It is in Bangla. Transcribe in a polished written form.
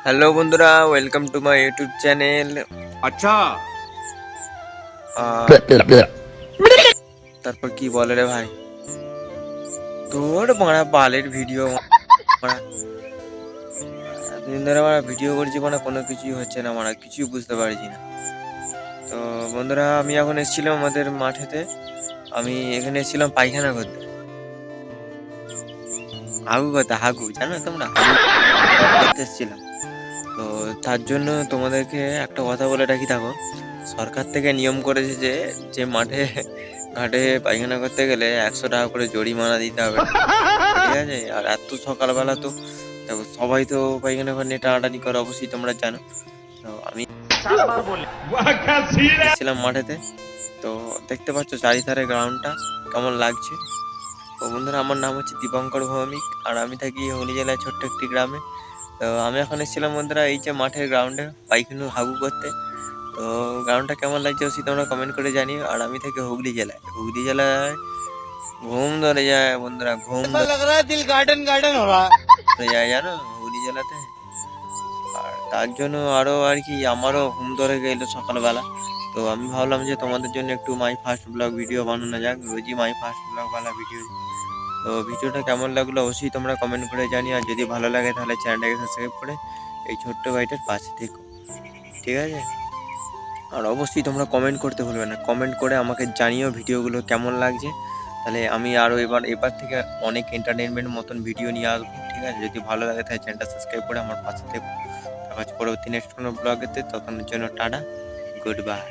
হ্যালো বন্ধুরা, welcome to my YouTube channel. अच्छा। তারপর কি বলে রে ভাই, তোর মারা বালের ভিডিও মারা এতদিন ধরে আমরা ভিডিও করছি, মানে কোনো কিছুই হচ্ছে না, মারা কিছুই বুঝতে পারছি না। তো বন্ধুরা, আমি এখন এসেছিলাম আমাদের মাঠেতে। আমি এখানে এসেছিলাম পায়খানা করতে, হাগু করতে, হাগু জানো তোমরা, হাগু করতে এসেছিলাম। তো তার জন্য তোমাদেরকে একটা কথা বলে রাখি, দেখো, সরকার থেকে নিয়ম করেছে যে যে মাঠে ঘাটে পায়খানা করতে গেলে 100 টাকা করে জরিমানা দিতে হবে, ঠিক আছে? আর এত সকালবেলা তো দেখো, সবাই তো পায়খানা করে নিয়ে টানাটানি করে, অবশ্যই তোমরা জানো। তো আমি এসেছিলাম মাঠেতে। তো দেখতে পাচ্ছ চারিধারে গ্রাউন্ডটা কেমন লাগছে। তো বন্ধুরা, আমার নাম হচ্ছে দীপঙ্কর ভৌমিক, আর আমি থাকি হুগলি জেলায় ছোট্ট একটি গ্রামে। তো আমি এখন এসেছিলাম বন্ধুরা এই যে মাঠের গ্রাউন্ডে পায়খানা হাগু করতে। তো গ্রাউন্ডটা কেমন লাগছে অবশ্যই তোমরা কমেন্ট করে জানিও। আর আমি থাকি হুগলি জেলায়, হুগলি জেলায় ঘুম ধরে যায় বন্ধুরা, ঘুম दिल गार्डन गार्डन हो रहा है। ধরে যায় জানো হুগলি জেলাতে। আর তার জন্য আরো আর কি আমারও ঘুম ধরে গেল সকালবেলা। তো আমি ভাবলাম যে তোমাদের জন্য একটু মাই ফার্স্ট ব্লগ ভিডিও বানানো যাক, রোজই my first blog Bala video. তো ভিডিওটা কেমন লাগলো অবশ্যই তোমরা কমেন্ট করে জানিও। আর যদি ভালো লাগে তাহলে চ্যানেলটাকে সাবস্ক্রাইব করে এই ছোট্ট ভাইটার পাশে থেকো, ঠিক আছে? আর অবশ্যই তোমরা কমেন্ট করতে ভুলবে না, কমেন্ট করে আমাকে জানিও ভিডিওগুলো কেমন লাগছে। তাহলে আমি আরও এবার থেকে অনেক এন্টারটেনমেন্ট মতন ভিডিও নিয়ে আসবো, ঠিক আছে? যদি ভালো লাগে তাহলে চ্যানেলটা সাবস্ক্রাইব করে আমার পাশে থেকো। দেখা হচ্ছে পরবর্তী নেক্সট কোনো ব্লগেতে, তখনের জন্য টাটা, গুড বাই।